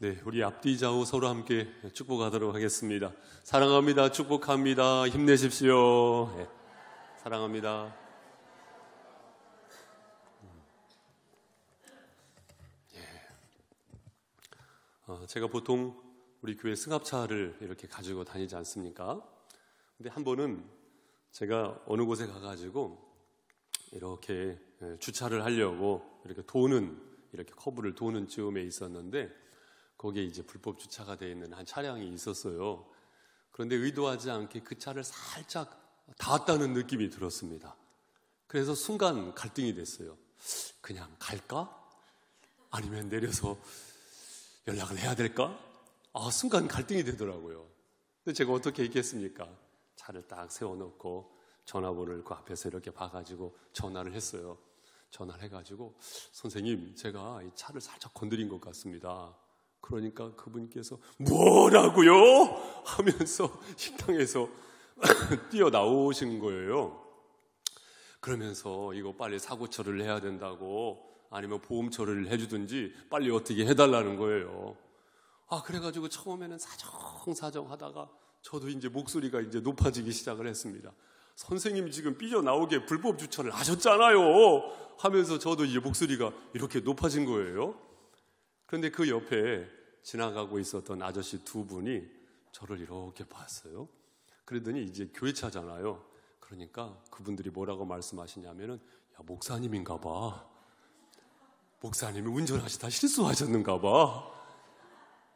네, 우리 앞뒤 좌우 서로 함께 축복하도록 하겠습니다. 사랑합니다. 축복합니다. 힘내십시오. 네, 사랑합니다. 제가 보통 우리 교회 승합차를 이렇게 가지고 다니지 않습니까? 근데 한 번은 제가 어느 곳에 가가지고 이렇게 주차를 하려고 이렇게 이렇게 커브를 도는 즈음에 있었는데 거기에 이제 불법 주차가 되어 있는 한 차량이 있었어요. 그런데 의도하지 않게 그 차를 살짝 닿았다는 느낌이 들었습니다. 그래서 순간 갈등이 됐어요. 그냥 갈까? 아니면 내려서 연락을 해야 될까? 순간 갈등이 되더라고요. 근데 제가 어떻게 했겠습니까? 차를 딱 세워놓고 전화번호를 그 앞에서 이렇게 봐가지고 전화를 했어요. 전화를 해가지고 선생님, 제가 이 차를 살짝 건드린 것 같습니다. 그러니까 그분께서 뭐라고요? 하면서 식당에서 뛰어나오신 거예요. 그러면서 이거 빨리 사고 처리를 해야 된다고, 아니면 보험 처리를 해주든지 빨리 어떻게 해달라는 거예요. 그래가지고 처음에는 사정 하다가 저도 이제 목소리가 이제 높아지기 시작을 했습니다. 선생님이 지금 삐져나오게 불법 주차를 하셨잖아요 하면서 저도 이제 목소리가 이렇게 높아진 거예요. 그런데 그 옆에 지나가고 있었던 아저씨 두 분이 저를 이렇게 봤어요. 그러더니 이제 교회차잖아요. 그러니까 그분들이 뭐라고 말씀하시냐면은, 야, 목사님인가 봐. 목사님이 운전하시다 실수하셨는가 봐.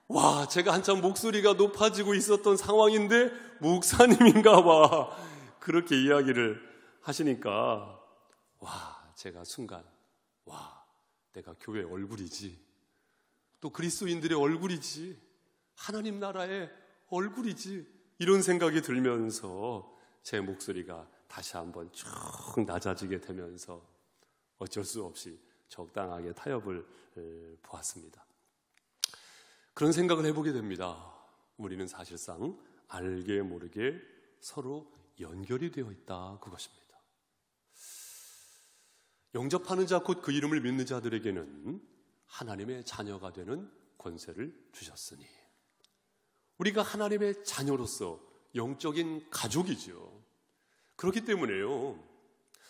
와, 제가 한참 목소리가 높아지고 있었던 상황인데 목사님인가 봐. 그렇게 이야기를 하시니까 제가 순간 내가 교회 얼굴이지, 또 그리스도인들의 얼굴이지, 하나님 나라의 얼굴이지, 이런 생각이 들면서 제 목소리가 다시 한번 쭉 낮아지게 되면서 어쩔 수 없이 적당하게 타협을 보았습니다. 그런 생각을 해보게 됩니다. 우리는 사실상 알게 모르게 서로 연결이 되어 있다, 그것입니다. 영접하는 자, 곧 그 이름을 믿는 자들에게는 하나님의 자녀가 되는 권세를 주셨으니, 우리가 하나님의 자녀로서 영적인 가족이죠. 그렇기 때문에요,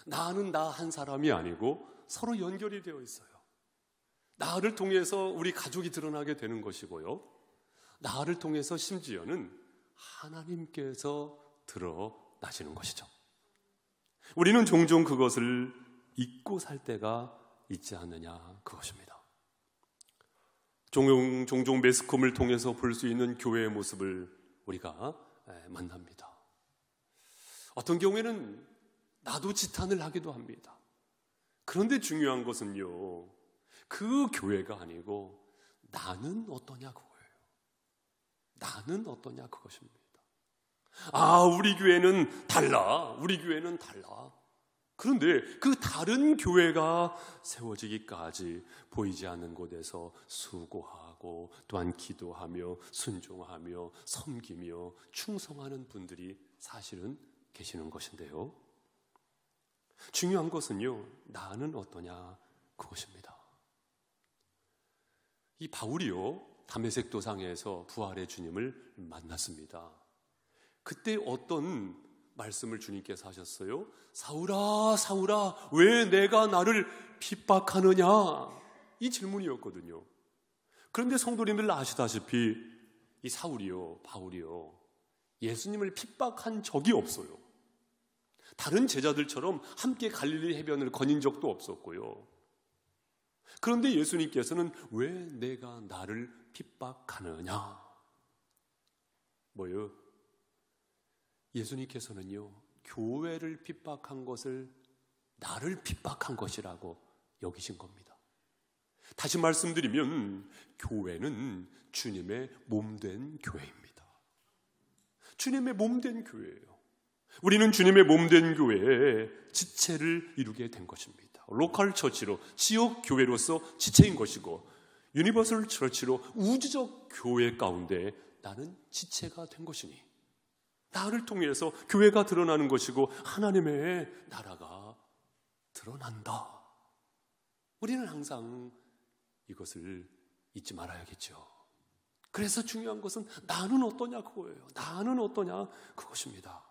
나는 나 한 사람이 아니고 서로 연결이 되어 있어요. 나를 통해서 우리 가족이 드러나게 되는 것이고요, 나를 통해서 심지어는 하나님께서 드러나시는 것이죠. 우리는 종종 그것을 잊고 살 때가 있지 않느냐, 그것입니다. 종종 매스컴을 통해서 볼 수 있는 교회의 모습을 우리가 만납니다. 어떤 경우에는 나도 지탄을 하기도 합니다. 그런데 중요한 것은요, 그 교회가 아니고 나는 어떠냐, 그거예요. 나는 어떠냐, 그것입니다. 우리 교회는 달라. 우리 교회는 달라. 그런데 그 다른 교회가 세워지기까지 보이지 않는 곳에서 수고하고 또한 기도하며 순종하며 섬기며 충성하는 분들이 사실은 계시는 것인데요, 중요한 것은요, 나는 어떠냐, 그것입니다. 이 바울이요, 다메섹 도상에서 부활의 주님을 만났습니다. 그때 어떤 말씀을 주님께서 하셨어요? 사울아, 사울아, 왜 내가 나를 핍박하느냐? 이 질문이었거든요. 그런데 성도님들 아시다시피 이 사울이요, 바울이요, 예수님을 핍박한 적이 없어요. 다른 제자들처럼 함께 갈릴리 해변을 거닌 적도 없었고요. 그런데 예수님께서는 왜 내가 나를 핍박하느냐? 뭐요? 예수님께서는요, 교회를 핍박한 것을 나를 핍박한 것이라고 여기신 겁니다. 다시 말씀드리면 교회는 주님의 몸된 교회입니다. 주님의 몸된 교회예요. 우리는 주님의 몸된 교회의 지체를 이루게 된 것입니다. 로컬 처치로, 지역 교회로서 지체인 것이고, 유니버설 처치로 우주적 교회 가운데 나는 지체가 된 것이니, 나를 통해서 교회가 드러나는 것이고 하나님의 나라가 드러난다. 우리는 항상 이것을 잊지 말아야겠죠. 그래서 중요한 것은 나는 어떠냐 그거예요. 나는 어떠냐 그것입니다.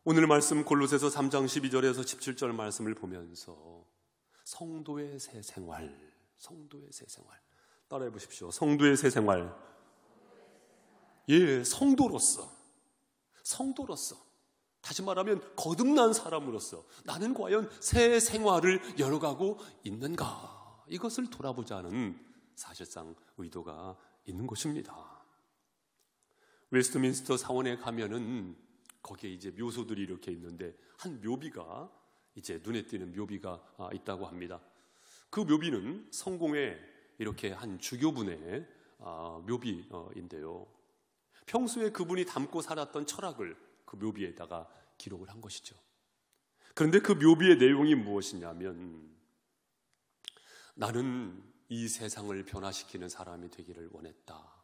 오늘 말씀 골로새서 3장 12절에서 17절 말씀을 보면서 성도의 새 생활, 성도의 새 생활 따라해 보십시오. 성도의 새 생활. 예, 성도로서 다시 말하면 거듭난 사람으로서 나는 과연 새 생활을 열어가고 있는가, 이것을 돌아보자는 사실상 의도가 있는 것입니다. 웨스트민스터 사원에 가면은 거기에 이제 묘소들이 이렇게 있는데 한 묘비가 이제 눈에 띄는 묘비가 있다고 합니다. 그 묘비는 성공의 이렇게 한 주교분의 묘비인데요. 평소에 그분이 담고 살았던 철학을 그 묘비에다가 기록을 한 것이죠. 그런데 그 묘비의 내용이 무엇이냐면, 나는 이 세상을 변화시키는 사람이 되기를 원했다.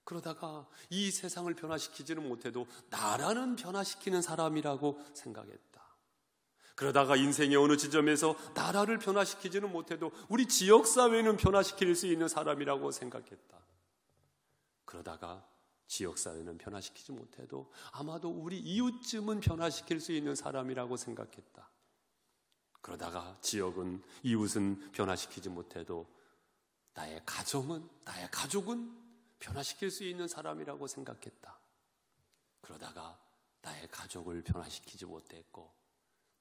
그러다가 이 세상을 변화시키지는 못해도 나라는 변화시키는 사람이라고 생각했다. 그러다가 인생의 어느 지점에서 나라를 변화시키지는 못해도 우리 지역사회는 변화시킬 수 있는 사람이라고 생각했다. 그러다가 지역사회는 변화시키지 못해도 아마도 우리 이웃쯤은 변화시킬 수 있는 사람이라고 생각했다. 그러다가 지역은, 이웃은 변화시키지 못해도 나의 가정은, 나의 가족은 변화시킬 수 있는 사람이라고 생각했다. 그러다가 나의 가족을 변화시키지 못했고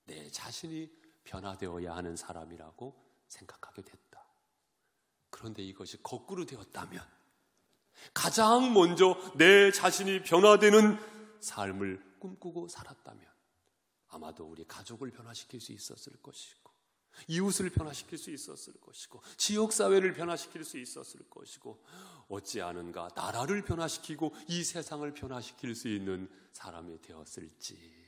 내 자신이 변화되어야 하는 사람이라고 생각하게 됐다. 그런데 이것이 거꾸로 되었다면, 가장 먼저 내 자신이 변화되는 삶을 꿈꾸고 살았다면 아마도 우리 가족을 변화시킬 수 있었을 것이고, 이웃을 변화시킬 수 있었을 것이고, 지역사회를 변화시킬 수 있었을 것이고, 어찌 않은가 나라를 변화시키고 이 세상을 변화시킬 수 있는 사람이 되었을지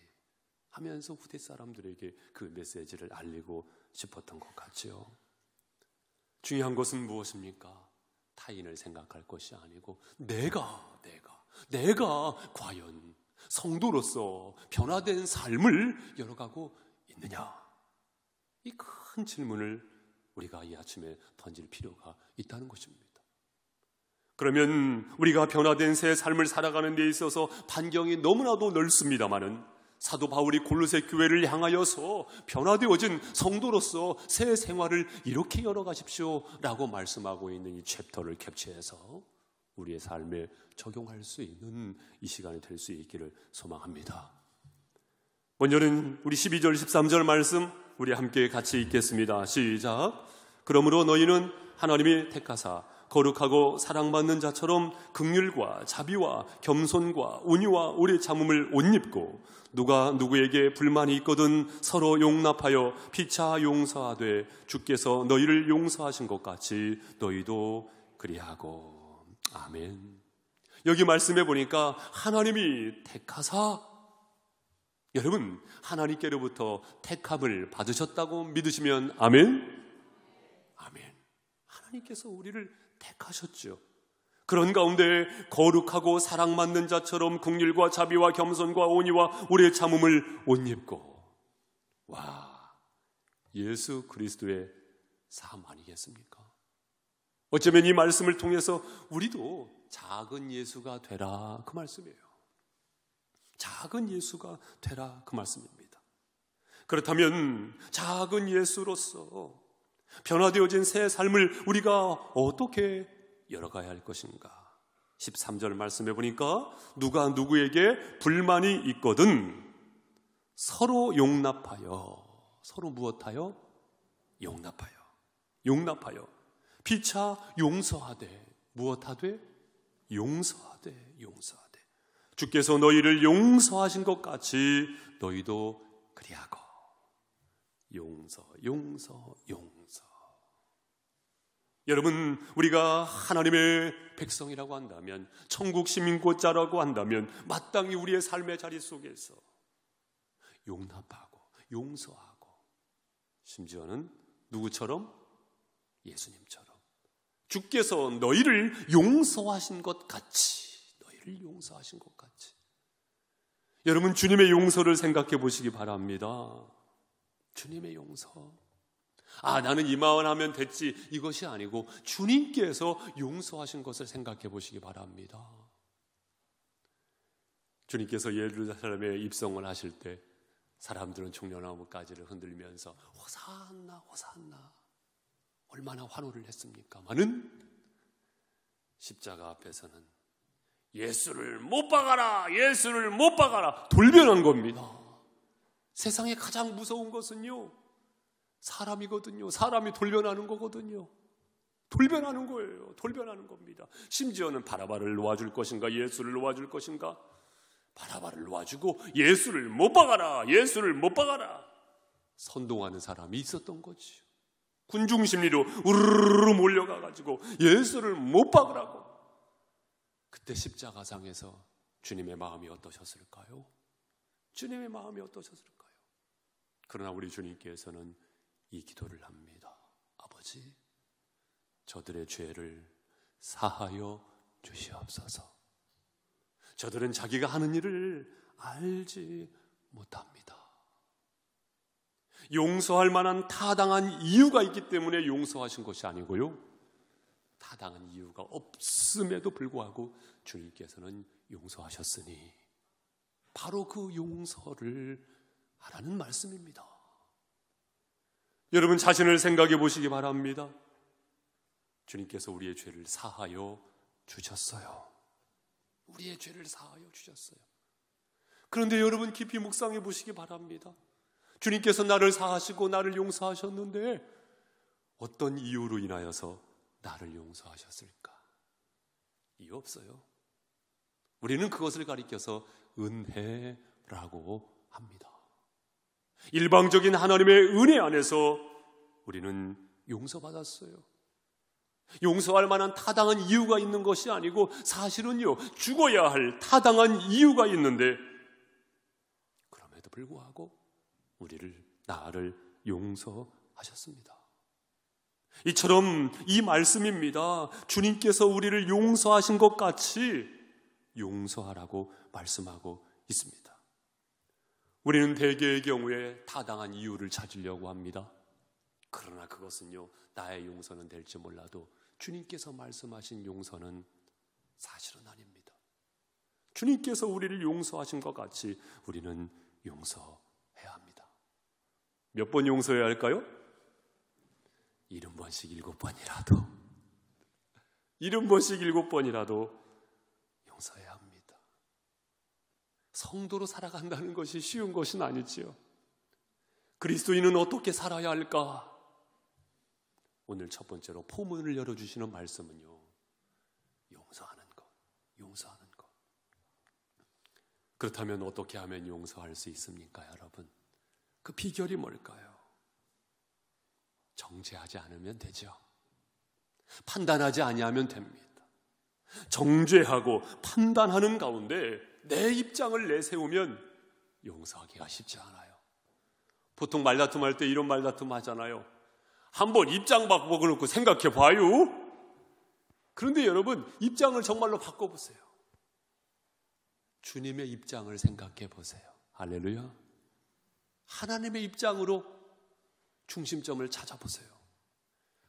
하면서 후대 사람들에게 그 메시지를 알리고 싶었던 것 같지요. 중요한 것은 무엇입니까? 타인을 생각할 것이 아니고 내가 과연 성도로서 변화된 삶을 열어가고 있느냐, 이 큰 질문을 우리가 이 아침에 던질 필요가 있다는 것입니다. 그러면 우리가 변화된 새 삶을 살아가는 데 있어서 반경이 너무나도 넓습니다마는 사도 바울이 골로새 교회를 향하여서 변화되어진 성도로서 새 생활을 이렇게 열어가십시오 라고 말씀하고 있는 이 챕터를 캡처해서 우리의 삶에 적용할 수 있는 이 시간이 될 수 있기를 소망합니다. 먼저는 우리 12절 13절 말씀 우리 함께 같이 읽겠습니다. 시작. 그러므로 너희는 하나님이 택하사 거룩하고 사랑받는 자처럼 긍휼과 자비와 겸손과 온유와 오래 참음을 옷 입고, 누가 누구에게 불만이 있거든 서로 용납하여 피차 용서하되 주께서 너희를 용서하신 것 같이 너희도 그리하고. 아멘. 여기 말씀해 보니까 하나님이 택하사, 여러분 하나님께로부터 택함을 받으셨다고 믿으시면 아멘. 아멘. 하나님께서 우리를 택하셨죠. 그런 가운데 거룩하고 사랑받는 자처럼 긍휼과 자비와 겸손과 온유와 오래 참음을 옷 입고. 와, 예수 그리스도의 삶 아니겠습니까? 어쩌면 이 말씀을 통해서 우리도 작은 예수가 되라, 그 말씀이에요. 작은 예수가 되라, 그 말씀입니다. 그렇다면 작은 예수로서 변화되어진 새 삶을 우리가 어떻게 열어가야 할 것인가? 13절 말씀해 보니까 누가 누구에게 불만이 있거든 서로 용납하여. 서로 무엇하여? 용납하여 피차 용서하되. 무엇하되? 용서하되. 주께서 너희를 용서하신 것 같이 너희도 그리하고. 용서. 여러분, 우리가 하나님의 백성이라고 한다면, 천국 시민권자라고 한다면 마땅히 우리의 삶의 자리 속에서 용납하고 용서하고, 심지어는 누구처럼? 예수님처럼 주께서 너희를 용서하신 것 같이. 여러분, 주님의 용서를 생각해 보시기 바랍니다. 주님의 용서. 나는 이마만 하면 됐지, 이것이 아니고 주님께서 용서하신 것을 생각해 보시기 바랍니다. 주님께서 예루살렘에 입성을 하실 때 사람들은 종려나무가지를 흔들면서 호산나 호산나 얼마나 환호를 했습니까마는 십자가 앞에서는 예수를 못 박아라, 예수를 못 박아라 돌변한 겁니다. 세상에 가장 무서운 것은요, 사람이거든요. 사람이 돌변하는 거거든요. 돌변하는 거예요. 돌변하는 겁니다. 심지어는 바라바를 놓아줄 것인가, 예수를 놓아줄 것인가. 바라바를 놓아주고 예수를 못 박아라, 예수를 못 박아라 선동하는 사람이 있었던 거지요. 군중 심리로 우르르 몰려가가지고 예수를 못 박으라고. 그때 십자가상에서 주님의 마음이 어떠셨을까요? 주님의 마음이 어떠셨을까요? 그러나 우리 주님께서는 이 기도를 합니다. 아버지, 저들의 죄를 사하여 주시옵소서. 저들은 자기가 하는 일을 알지 못합니다. 용서할 만한 타당한 이유가 있기 때문에 용서하신 것이 아니고요, 타당한 이유가 없음에도 불구하고 주님께서는 용서하셨으니 바로 그 용서를 하라는 말씀입니다. 여러분 자신을 생각해 보시기 바랍니다. 주님께서 우리의 죄를 사하여 주셨어요. 우리의 죄를 사하여 주셨어요. 그런데 여러분 깊이 묵상해 보시기 바랍니다. 주님께서 나를 사하시고 나를 용서하셨는데 어떤 이유로 인하여서 나를 용서하셨을까? 이유 없어요. 우리는 그것을 가리켜서 은혜라고 합니다. 일방적인 하나님의 은혜 안에서 우리는 용서받았어요. 용서할 만한 타당한 이유가 있는 것이 아니고 사실은요, 죽어야 할 타당한 이유가 있는데 그럼에도 불구하고 나를 용서하셨습니다. 이처럼 이 말씀입니다. 주님께서 우리를 용서하신 것 같이 용서하라고 말씀하고 있습니다. 우리는 대개의 경우에 타당한 이유를 찾으려고 합니다. 그러나 그것은요, 나의 용서는 될지 몰라도 주님께서 말씀하신 용서는 사실은 아닙니다. 주님께서 우리를 용서하신 것 같이 우리는 용서해야 합니다. 몇 번 용서해야 할까요? 70번씩 7번이라도 70번씩 7번이라도 용서해야 합니다. 성도로 살아간다는 것이 쉬운 것은 아니지요. 그리스도인은 어떻게 살아야 할까? 오늘 첫 번째로 포문을 열어주시는 말씀은요, 용서하는 것, 용서하는 것. 그렇다면 어떻게 하면 용서할 수 있습니까, 여러분? 그 비결이 뭘까요? 정죄하지 않으면 되죠. 판단하지 아니하면 됩니다. 정죄하고 판단하는 가운데 내 입장을 내세우면 용서하기가 쉽지 않아요. 보통 말다툼할 때 이런 말다툼 하잖아요. 한번 입장 바꿔놓고 생각해 봐요. 그런데 여러분, 입장을 정말로 바꿔보세요. 주님의 입장을 생각해 보세요. 할렐루야. 하나님의 입장으로 중심점을 찾아보세요.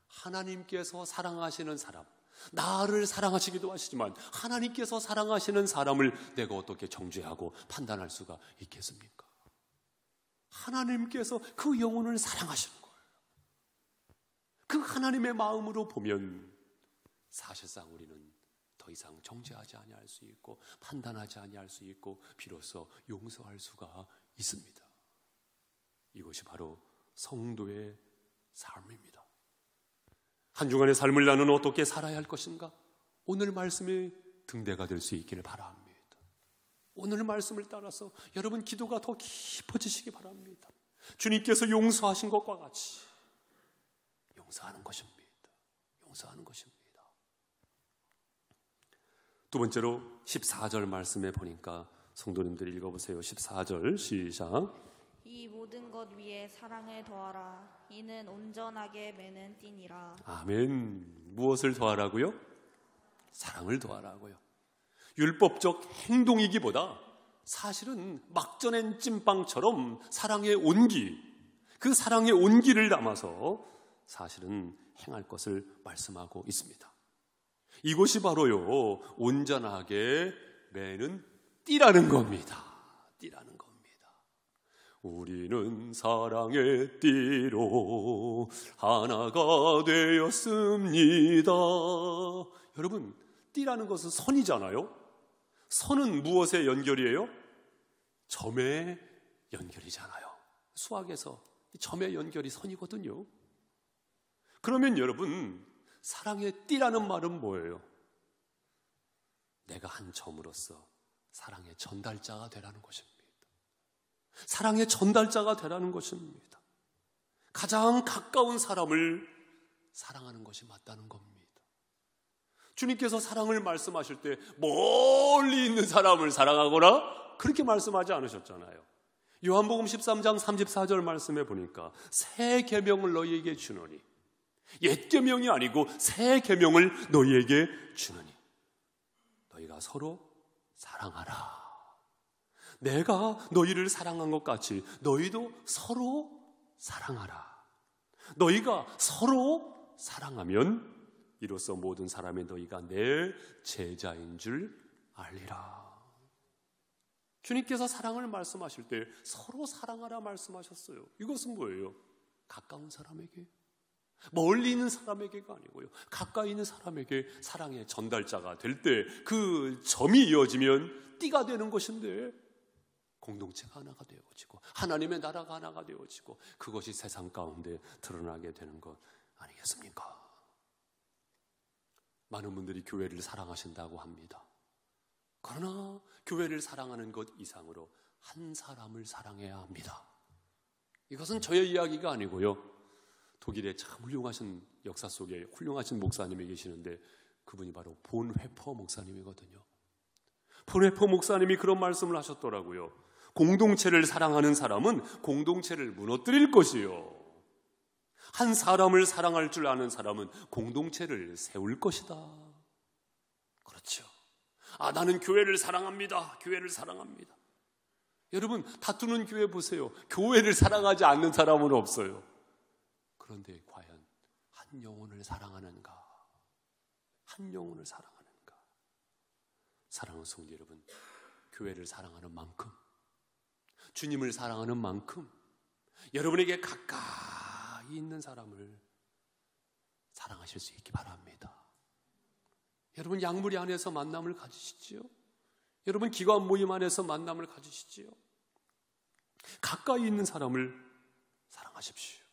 하나님께서 사랑하시는 사람, 나를 사랑하시기도 하시지만 하나님께서 사랑하시는 사람을 내가 어떻게 정죄하고 판단할 수가 있겠습니까? 하나님께서 그 영혼을 사랑하시는 거예요. 그 하나님의 마음으로 보면 사실상 우리는 더 이상 정죄하지 아니할 수 있고 판단하지 아니할 수 있고 비로소 용서할 수가 있습니다. 이것이 바로 성도의 삶입니다. 한 주간의 삶을 나는 어떻게 살아야 할 것인가? 오늘 말씀이 등대가 될 수 있기를 바랍니다. 오늘 말씀을 따라서 여러분 기도가 더 깊어지시기 바랍니다. 주님께서 용서하신 것과 같이 용서하는 것입니다. 용서하는 것입니다. 두 번째로 14절 말씀에 보니까 성도님들이 읽어보세요. 14절 시작. 이 모든 것 위에 사랑을 더하라. 이는 온전하게 매는 띠니라. 아멘. 무엇을 더하라고요? 사랑을 더하라고요. 율법적 행동이기보다 사실은 막 전엔 찐빵처럼 사랑의 온기, 그 사랑의 온기를 담아서 사실은 행할 것을 말씀하고 있습니다. 이것이 바로요, 온전하게 매는 띠라는 겁니다. 띠라는 겁니다. 우리는 사랑의 띠로 하나가 되었습니다. 여러분, 띠라는 것은 선이잖아요. 선은 무엇의 연결이에요? 점의 연결이잖아요. 수학에서 점의 연결이 선이거든요. 그러면 여러분, 사랑의 띠라는 말은 뭐예요? 내가 한 점으로서 사랑의 전달자가 되라는 것입니다. 사랑의 전달자가 되라는 것입니다. 가장 가까운 사람을 사랑하는 것이 맞다는 겁니다. 주님께서 사랑을 말씀하실 때 멀리 있는 사람을 사랑하거나 그렇게 말씀하지 않으셨잖아요. 요한복음 13장 34절 말씀에 보니까 새 계명을 너희에게 주노니, 옛 계명이 아니고 새 계명을 너희에게 주노니 너희가 서로 사랑하라. 내가 너희를 사랑한 것 같이 너희도 서로 사랑하라. 너희가 서로 사랑하면 이로써 모든 사람이 너희가 내 제자인 줄 알리라. 주님께서 사랑을 말씀하실 때 서로 사랑하라 말씀하셨어요. 이것은 뭐예요? 가까운 사람에게, 멀리 있는 사람에게가 아니고요, 가까이 있는 사람에게 사랑의 전달자가 될 때 그 점이 이어지면 띠가 되는 것인데, 공동체가 하나가 되어지고 하나님의 나라가 하나가 되어지고 그것이 세상 가운데 드러나게 되는 것 아니겠습니까? 많은 분들이 교회를 사랑하신다고 합니다. 그러나 교회를 사랑하는 것 이상으로 한 사람을 사랑해야 합니다. 이것은 저의 이야기가 아니고요, 독일에 참 훌륭하신 역사 속에 훌륭하신 목사님이 계시는데 그분이 바로 본회퍼 목사님이거든요. 본회퍼 목사님이 그런 말씀을 하셨더라고요. 공동체를 사랑하는 사람은 공동체를 무너뜨릴 것이요, 한 사람을 사랑할 줄 아는 사람은 공동체를 세울 것이다. 그렇죠. 나는 교회를 사랑합니다. 교회를 사랑합니다. 여러분, 다투는 교회 보세요. 교회를 사랑하지 않는 사람은 없어요. 그런데 과연 한 영혼을 사랑하는가? 한 영혼을 사랑하는가? 사랑하는 성도 여러분, 교회를 사랑하는 만큼, 주님을 사랑하는 만큼 여러분에게 가까이 있는 사람을 사랑하실 수 있기 바랍니다. 여러분, 양무리 안에서 만남을 가지시지요. 여러분, 기관 모임 안에서 만남을 가지시지요. 가까이 있는 사람을 사랑하십시오.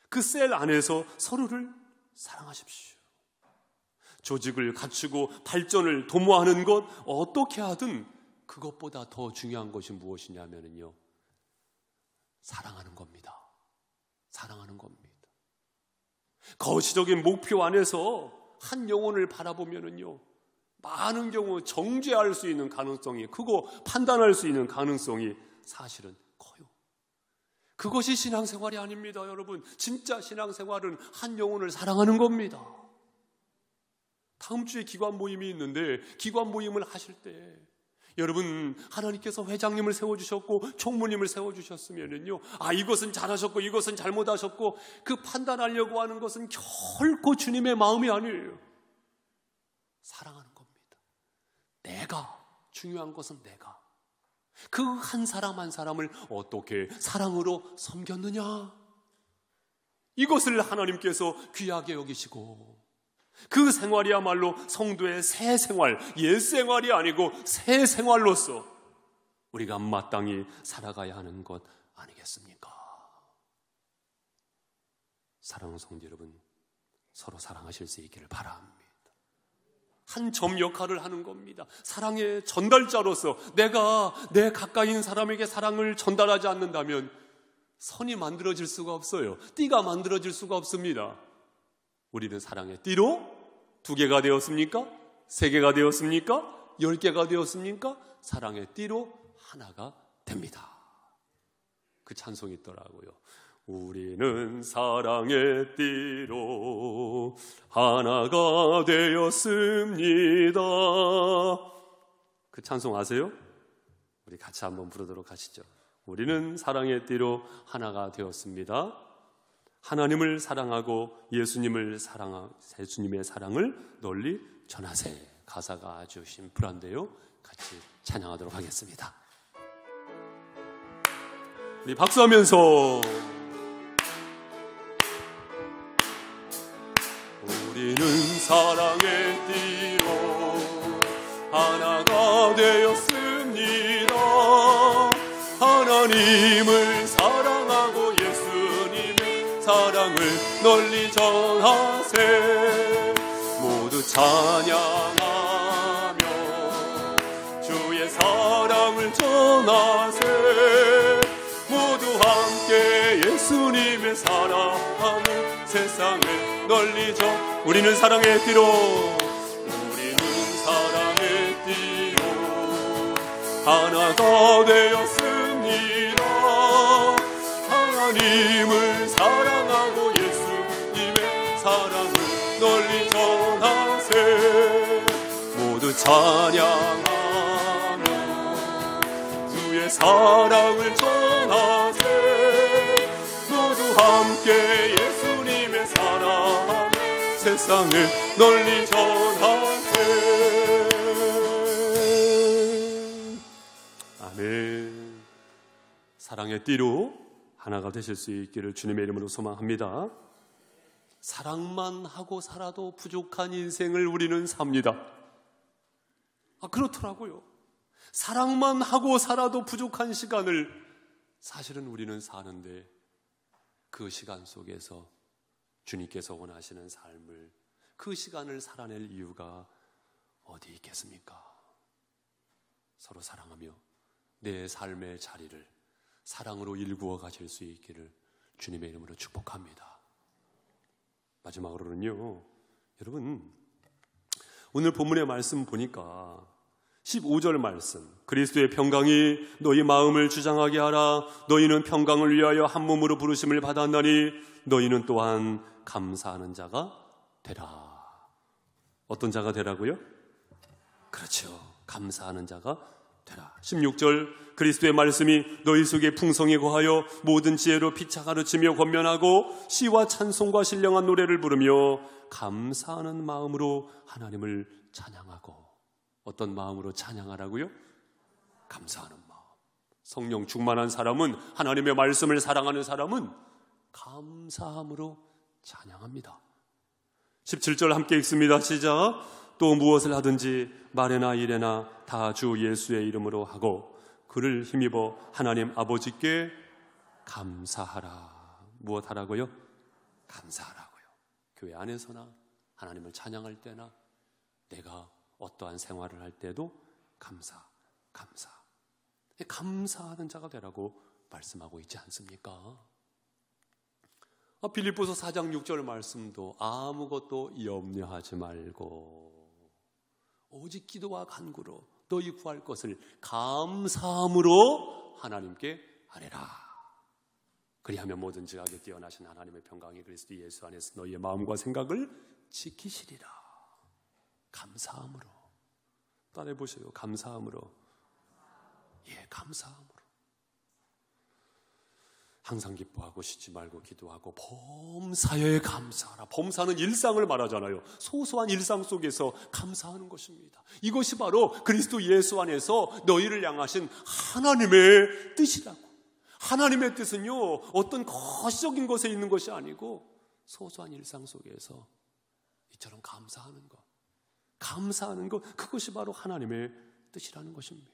그 셀 안에서 서로를 사랑하십시오. 조직을 갖추고 발전을 도모하는 것 어떻게 하든 그것보다 더 중요한 것이 무엇이냐면요, 사랑하는 겁니다. 사랑하는 겁니다. 거시적인 목표 안에서 한 영혼을 바라보면은요, 많은 경우 정죄할 수 있는 가능성이 크고 판단할 수 있는 가능성이 사실은 커요. 그것이 신앙생활이 아닙니다, 여러분. 진짜 신앙생활은 한 영혼을 사랑하는 겁니다. 다음 주에 기관 모임이 있는데 기관 모임을 하실 때 여러분, 하나님께서 회장님을 세워주셨고 총무님을 세워주셨으면요, 이것은 잘하셨고 이것은 잘못하셨고 그 판단하려고 하는 것은 결코 주님의 마음이 아니에요. 사랑하는 겁니다. 내가, 중요한 것은 내가 그 한 사람 한 사람을 어떻게 사랑으로 섬겼느냐, 이것을 하나님께서 귀하게 여기시고 그 생활이야말로 성도의 새 생활, 옛 생활이 아니고 새 생활로서 우리가 마땅히 살아가야 하는 것 아니겠습니까? 사랑하는 성도 여러분, 서로 사랑하실 수 있기를 바랍니다. 한 점 역할을 하는 겁니다. 사랑의 전달자로서 내가 내 가까이 있는 사람에게 사랑을 전달하지 않는다면 선이 만들어질 수가 없어요. 띠가 만들어질 수가 없습니다. 우리는 사랑의 띠로 2개가 되었습니까? 3개가 되었습니까? 10개가 되었습니까? 사랑의 띠로 하나가 됩니다. 그 찬송이 있더라고요. 우리는 사랑의 띠로 하나가 되었습니다. 그 찬송 아세요? 우리 같이 한번 부르도록 하시죠. 우리는 사랑의 띠로 하나가 되었습니다. 하나님을 사랑하고 예수님의 사랑을 널리 전하세. 가사가 아주 심플한데요. 같이 찬양하도록 하겠습니다. 우리 박수하면서 우리는 사랑의 띠로 하나가 되었습니다. 하나님을 사랑하고 예수님의 사랑을 널리 전하세. 모두 찬양하며 주의 사랑을 전하세. 모두 함께 예수님의 사랑을 세상을 널리 우리는 사랑의 띠로 하나가 되었습니다. 하나님을 사랑하고 예수님의 사랑을 널리 전하세. 모두 찬양하며 주의 사랑을 전하세. 모두 함께 예수님의 사랑 세상을 널리 전하세. 아멘. 사랑의 띠로 하나가 되실 수 있기를 주님의 이름으로 소망합니다. 사랑만 하고 살아도 부족한 인생을 우리는 삽니다. 그렇더라고요. 사랑만 하고 살아도 부족한 시간을 사실은 우리는 사는데, 그 시간 속에서 주님께서 원하시는 삶을, 그 시간을 살아낼 이유가 어디 있겠습니까? 서로 사랑하며 내 삶의 자리를 사랑으로 일구어 가실 수 있기를 주님의 이름으로 축복합니다. 마지막으로는요, 여러분, 오늘 본문의 말씀 보니까 15절 말씀, 그리스도의 평강이 너희 마음을 주장하게 하라. 너희는 평강을 위하여 한 몸으로 부르심을 받았나니 너희는 또한 감사하는 자가 되라. 어떤 자가 되라고요? 그렇죠, 감사하는 자가 되라. 16절, 그리스도의 말씀이 너희 속에 풍성히 거하여 모든 지혜로 피차 가르치며 권면하고 시와 찬송과 신령한 노래를 부르며 감사하는 마음으로 하나님을 찬양하고. 어떤 마음으로 찬양하라고요? 감사하는 마음. 성령 충만한 사람은, 하나님의 말씀을 사랑하는 사람은 감사함으로 찬양합니다. 17절 함께 읽습니다. 시작. 또 무엇을 하든지 말에나 일에나 다 주 예수의 이름으로 하고 그를 힘입어 하나님 아버지께 감사하라. 무엇 하라고요? 감사하라고요. 교회 안에서나 하나님을 찬양할 때나 내가 어떠한 생활을 할 때도 감사하는 자가 되라고 말씀하고 있지 않습니까? 빌립보서 4장 6절 말씀도 아무것도 염려하지 말고 오직 기도와 간구로 너희 구할 것을 감사함으로 하나님께 아뢰라. 그리하면 뭐든지 하게 뛰어나신 하나님의 평강이 그리스도 예수 안에서 너희의 마음과 생각을 지키시리라. 감사함으로. 따라해보세요. 감사함으로. 예, 감사함으로. 항상 기뻐하고 쉬지 말고 기도하고 범사에 감사하라. 범사는 일상을 말하잖아요. 소소한 일상 속에서 감사하는 것입니다. 이것이 바로 그리스도 예수 안에서 너희를 향하신 하나님의 뜻이라고. 하나님의 뜻은요, 어떤 거시적인 것에 있는 것이 아니고 소소한 일상 속에서 이처럼 감사하는 것, 그것이 바로 하나님의 뜻이라는 것입니다.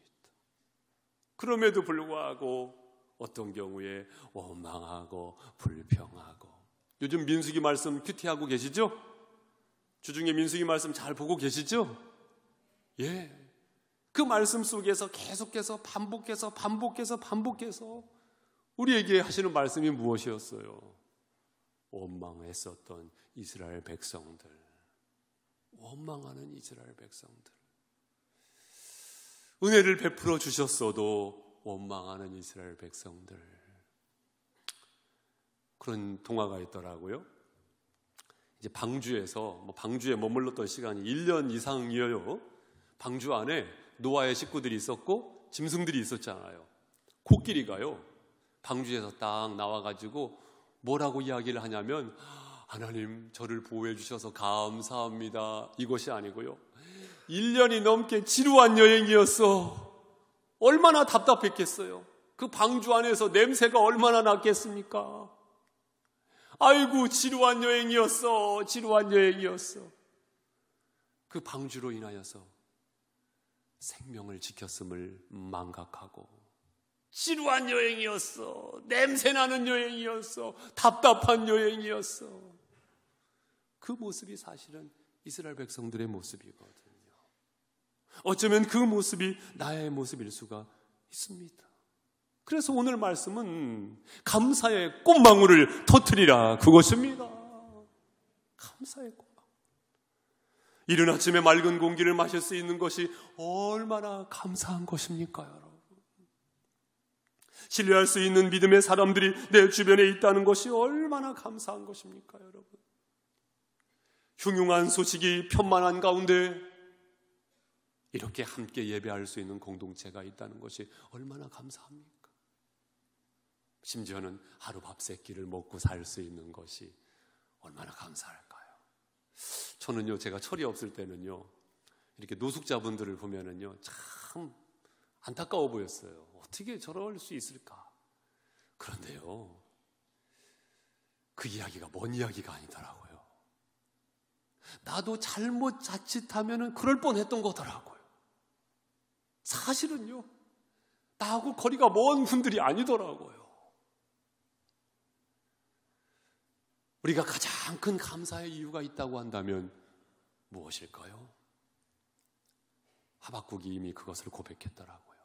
그럼에도 불구하고 어떤 경우에 원망하고 불평하고. 요즘 민수기 말씀 큐티하고 계시죠? 주중에 민수기 말씀 잘 보고 계시죠? 예. 그 말씀 속에서 계속해서 반복해서 우리에게 하시는 말씀이 무엇이었어요? 원망했었던 이스라엘 백성들, 원망하는 이스라엘 백성들, 은혜를 베풀어 주셨어도 원망하는 이스라엘 백성들. 그런 동화가 있더라고요. 이제 방주에서, 방주에 머물렀던 시간이 1년 이상이어요. 방주 안에 노아의 식구들이 있었고 짐승들이 있었잖아요. 코끼리가요, 방주에서 딱 나와가지고 뭐라고 이야기를 하냐면, 하나님 저를 보호해 주셔서 감사합니다, 이것이 아니고요, 1년이 넘게 지루한 여행이었어. 얼마나 답답했겠어요. 그 방주 안에서 냄새가 얼마나 났겠습니까? 아이고, 지루한 여행이었어. 지루한 여행이었어. 그 방주로 인하여서 생명을 지켰음을 망각하고, 지루한 여행이었어. 냄새나는 여행이었어. 답답한 여행이었어. 그 모습이 사실은 이스라엘 백성들의 모습이거든요. 어쩌면 그 모습이 나의 모습일 수가 있습니다. 그래서 오늘 말씀은 감사의 꽃망울을 터뜨리라, 그것입니다. 감사의 꽃망울. 이른 아침에 맑은 공기를 마실 수 있는 것이 얼마나 감사한 것입니까, 여러분? 신뢰할 수 있는 믿음의 사람들이 내 주변에 있다는 것이 얼마나 감사한 것입니까, 여러분? 흉흉한 소식이 편만한 가운데 이렇게 함께 예배할 수 있는 공동체가 있다는 것이 얼마나 감사합니까? 심지어는 하루 밥 세 끼를 먹고 살 수 있는 것이 얼마나 감사할까요? 저는요, 제가 철이 없을 때는요, 이렇게 노숙자분들을 보면은요, 참 안타까워 보였어요. 어떻게 저럴 수 있을까? 그런데요, 그 이야기가 먼 이야기가 아니더라고요. 나도 잘못 자칫하면은 그럴 뻔했던 거더라고요. 사실은요, 나하고 거리가 먼 분들이 아니더라고요. 우리가 가장 큰 감사의 이유가 있다고 한다면 무엇일까요? 하박국이 이미 그것을 고백했더라고요.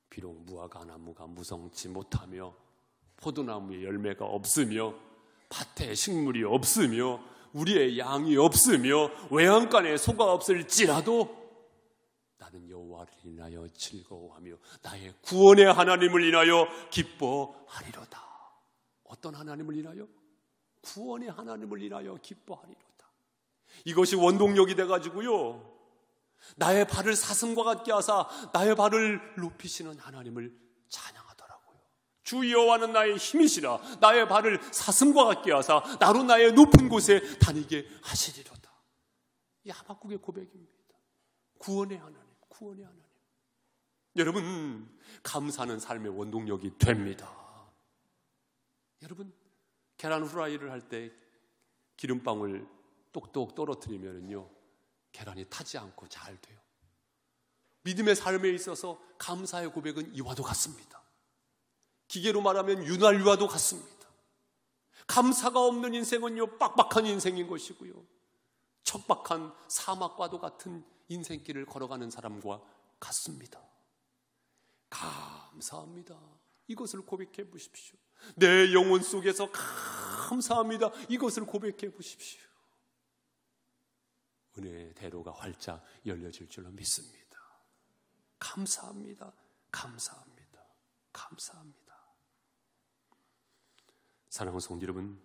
비록 무화과 나무가 무성치 못하며 포도나무에 열매가 없으며 밭에 식물이 없으며 우리의 양이 없으며 외양간에 소가 없을지라도 나는 여호와를 인하여 즐거워하며 나의 구원의 하나님을 인하여 기뻐하리로다. 어떤 하나님을 인하여? 구원의 하나님을 인하여 기뻐하리로다. 이것이 원동력이 돼가지고요, 나의 발을 사슴과 같게 하사 나의 발을 높이시는 하나님을 찬양하더라고요. 주 여호와는 나의 힘이시라. 나의 발을 사슴과 같게 하사 나로 나의 높은 곳에 다니게 하시리로다. 이 하박국의 고백입니다. 구원의 하나님, 구원의 하나님. 여러분, 감사는 삶의 원동력이 됩니다. 여러분, 계란 후라이를 할 때 기름방울 똑똑 떨어뜨리면요, 계란이 타지 않고 잘 돼요. 믿음의 삶에 있어서 감사의 고백은 이와도 같습니다. 기계로 말하면 윤활유와도 같습니다. 감사가 없는 인생은요, 빡빡한 인생인 것이고요, 척박한 사막과도 같은 인생길을 걸어가는 사람과 같습니다. 감사합니다. 이것을 고백해 보십시오. 내 영혼 속에서 감사합니다. 이것을 고백해 보십시오. 은혜의 대로가 활짝 열려질 줄로 믿습니다. 감사합니다. 감사합니다. 감사합니다. 사랑하는 성도 여러분,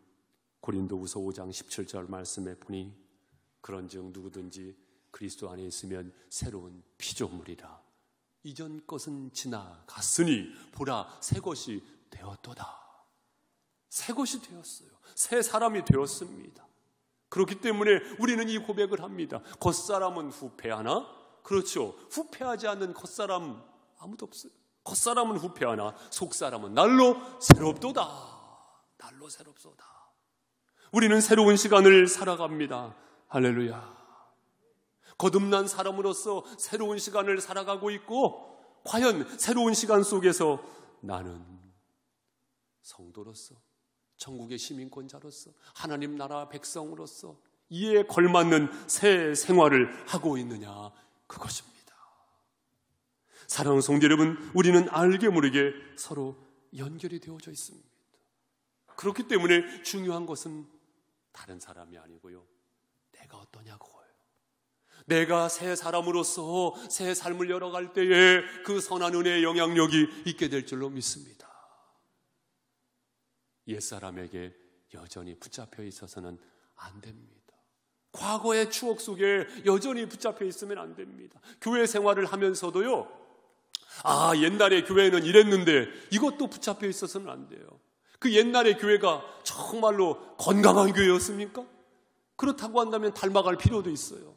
고린도후서 5장 17절 말씀에 보니 그런즉 누구든지 그리스도 안에 있으면 새로운 피조물이라. 이전 것은 지나갔으니 보라 새 것이 되었도다. 새 것이 되었어요. 새 사람이 되었습니다. 그렇기 때문에 우리는 이 고백을 합니다. 겉사람은 후패하나? 그렇죠. 후패하지 않는 겉사람 아무도 없어요. 겉사람은 후패하나 속사람은 날로 새롭도다. 날로 새롭소다. 우리는 새로운 시간을 살아갑니다. 할렐루야. 거듭난 사람으로서 새로운 시간을 살아가고 있고, 과연 새로운 시간 속에서 나는 성도로서, 천국의 시민권자로서, 하나님 나라 백성으로서 이에 걸맞는 새 생활을 하고 있느냐, 그것입니다. 사랑하는 성도 여러분, 우리는 알게 모르게 서로 연결이 되어져 있습니다. 그렇기 때문에 중요한 것은 다른 사람이 아니고요, 내가 어떠냐고요. 내가 새 사람으로서 새 삶을 열어갈 때에 그 선한 은혜의 영향력이 있게 될 줄로 믿습니다. 옛사람에게 여전히 붙잡혀 있어서는 안 됩니다. 과거의 추억 속에 여전히 붙잡혀 있으면 안 됩니다. 교회 생활을 하면서도요, 아, 옛날에 교회는 이랬는데 이것도 붙잡혀 있어서는 안 돼요. 그 옛날의 교회가 정말로 건강한 교회였습니까? 그렇다고 한다면 닮아갈 필요도 있어요.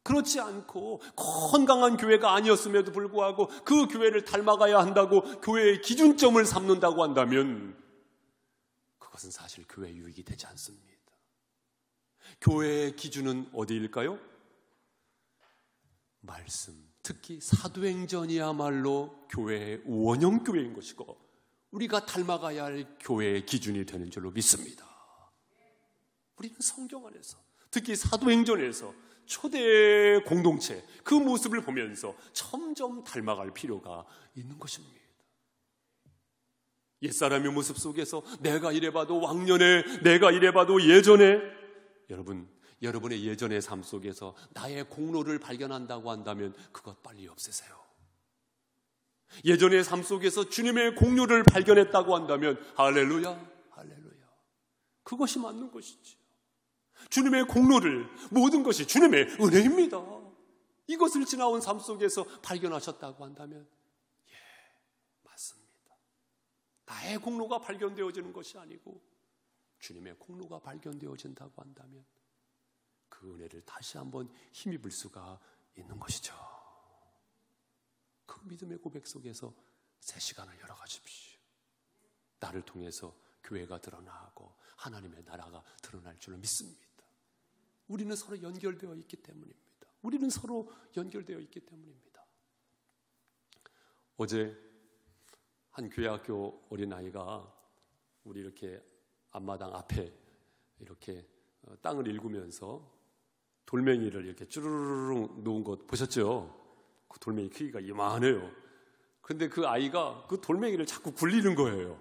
그렇지 않고 건강한 교회가 아니었음에도 불구하고 그 교회를 닮아가야 한다고 교회의 기준점을 삼는다고 한다면 그것은 사실 교회 유익이 되지 않습니다. 교회의 기준은 어디일까요? 말씀, 특히 사도행전이야말로 교회의 원형 교회인 것이고 우리가 닮아가야 할 교회의 기준이 되는 줄로 믿습니다. 우리는 성경 안에서 특히 사도행전에서 초대 공동체 그 모습을 보면서 점점 닮아갈 필요가 있는 것입니다. 옛사람의 모습 속에서 내가 이래봐도 왕년에, 내가 이래봐도 예전에, 여러분의 예전의 삶 속에서 나의 공로를 발견한다고 한다면 그것 빨리 없애세요. 예전의 삶 속에서 주님의 공로를 발견했다고 한다면 할렐루야, 할렐루야. 그것이 맞는 것이지. 주님의 공로를, 모든 것이 주님의 은혜입니다. 이것을 지나온 삶 속에서 발견하셨다고 한다면 예, 맞습니다. 나의 공로가 발견되어지는 것이 아니고 주님의 공로가 발견되어진다고 한다면 그 은혜를 다시 한번 힘입을 수가 있는 것이죠. 그 믿음의 고백 속에서 새 시간을 열어가십시오. 나를 통해서 교회가 드러나고 하나님의 나라가 드러날 줄로 믿습니다. 우리는 서로 연결되어 있기 때문입니다. 우리는 서로 연결되어 있기 때문입니다. 어제 한 교회학교 어린아이가 우리 이렇게 앞마당 앞에 이렇게 땅을 일구면서 돌멩이를 이렇게 쭈르르륵 놓은 것 보셨죠? 그 돌멩이 크기가 이만해요. 그런데 그 아이가 그 돌멩이를 자꾸 굴리는 거예요.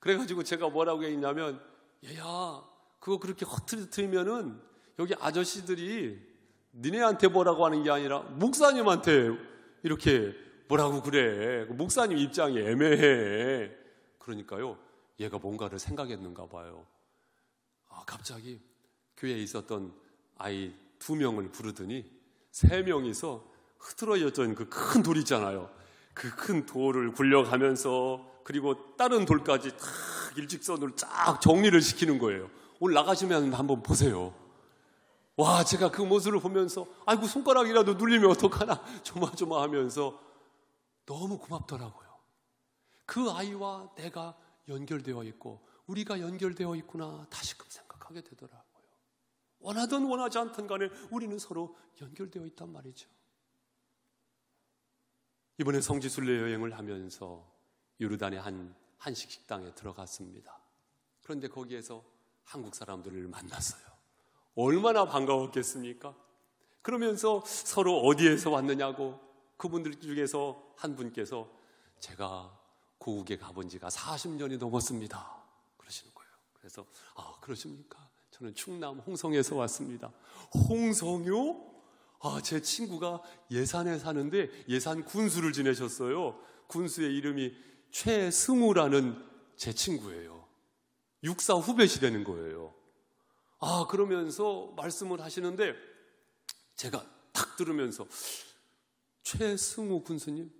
그래가지고 제가 뭐라고 했냐면 얘야 그거 그렇게 허트리트리면은 여기 아저씨들이 니네한테 뭐라고 하는 게 아니라 목사님한테 이렇게 뭐라고 그래. 목사님 입장이 애매해. 그러니까요 얘가 뭔가를 생각했는가 봐요. 갑자기 교회에 있었던 아이 2명을 부르더니 3명이서 흐트러졌던 그 큰 돌 있잖아요. 그 큰 돌을 굴려가면서 그리고 다른 돌까지 딱 일직선으로 쫙 정리를 시키는 거예요. 오늘 나가시면 한번 보세요. 와, 제가 그 모습을 보면서 아이고 손가락이라도 눌리면 어떡하나 조마조마하면서 너무 고맙더라고요. 그 아이와 내가 연결되어 있고 우리가 연결되어 있구나 다시금 생각하게 되더라고요. 원하든 원하지 않든 간에 우리는 서로 연결되어 있단 말이죠. 이번에 성지순례 여행을 하면서 요르단의 한 한식 식당에 들어갔습니다. 그런데 거기에서 한국 사람들을 만났어요. 얼마나 반가웠겠습니까? 그러면서 서로 어디에서 왔느냐고 그분들 중에서 한 분께서 제가 고국에 가본 지가 40년이 넘었습니다. 그러시는 거예요. 그래서 그러십니까? 저는 충남 홍성에서 왔습니다. 홍성요? 제 친구가 예산에 사는데 예산 군수를 지내셨어요. 군수의 이름이 최승우라는 제 친구예요. 육사 후배시 되는 거예요. 그러면서 말씀을 하시는데 제가 딱 들으면서 최승우 군수님?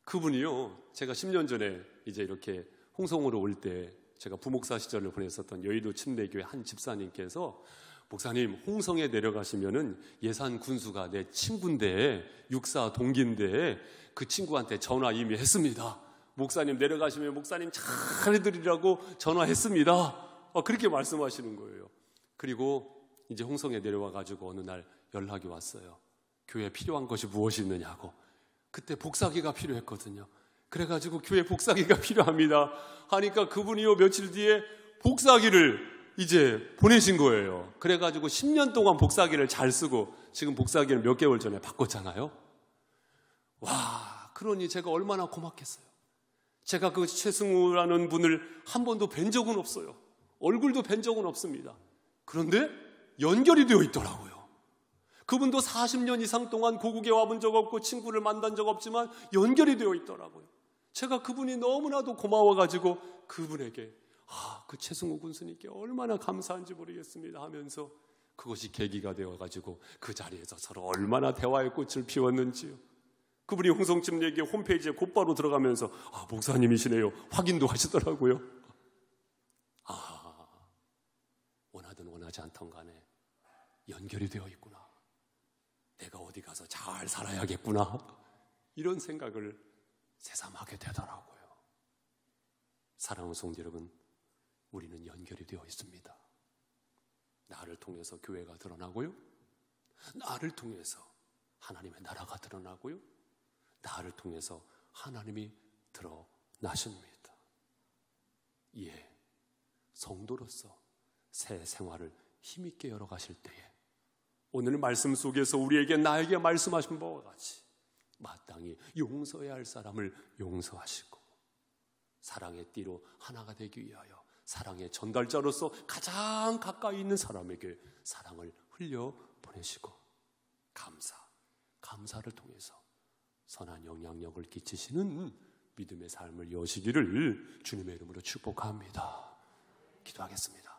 그분이요. 제가 10년 전에 이제 이렇게 홍성으로 올 때 제가 부목사 시절을 보냈었던 여의도 침례교회 한 집사님께서 목사님 홍성에 내려가시면은 예산 군수가 내 친구인데 육사 동기인데 그 친구한테 전화 이미 했습니다. 목사님 내려가시면 목사님 잘해드리라고 전화했습니다. 그렇게 말씀하시는 거예요. 그리고 이제 홍성에 내려와가지고 어느 날 연락이 왔어요. 교회에 필요한 것이 무엇이 있느냐고. 그때 복사기가 필요했거든요. 그래가지고 교회 복사기가 필요합니다 하니까 그분이요 며칠 뒤에 복사기를 이제 보내신 거예요. 그래가지고 10년 동안 복사기를 잘 쓰고 지금 복사기를 몇 개월 전에 바꿨잖아요. 와, 그러니 제가 얼마나 고맙겠어요. 제가 그 최승우라는 분을 한 번도 뵌 적은 없어요. 얼굴도 뵌 적은 없습니다. 그런데 연결이 되어 있더라고요. 그분도 40년 이상 동안 고국에 와본 적 없고 친구를 만난 적 없지만 연결이 되어 있더라고요. 제가 그분이 너무나도 고마워가지고 그분에게 그 최승우 군수님께 얼마나 감사한지 모르겠습니다 하면서 그것이 계기가 되어가지고 그 자리에서 서로 얼마나 대화의 꽃을 피웠는지요. 그분이 홍성집내에게 홈페이지에 곧바로 들어가면서 목사님이시네요. 확인도 하시더라고요. 원하든 원하지 않던 간에 연결이 되어 있구나. 내가 어디 가서 잘 살아야겠구나. 이런 생각을 새삼하게 되더라고요. 사랑하는 성도 여러분, 우리는 연결이 되어 있습니다. 나를 통해서 교회가 드러나고요. 나를 통해서 하나님의 나라가 드러나고요. 나를 통해서 하나님이 드러나십니다. 성도로서 새 생활을 힘있게 열어가실 때에 오늘 말씀 속에서 우리에게 나에게 말씀하신 바와 같이 마땅히 용서해야 할 사람을 용서하시고 사랑의 띠로 하나가 되기 위하여 사랑의 전달자로서 가장 가까이 있는 사람에게 사랑을 흘려보내시고 감사를 통해서 선한 영향력을 끼치시는 믿음의 삶을 여시기를 주님의 이름으로 축복합니다. 기도하겠습니다.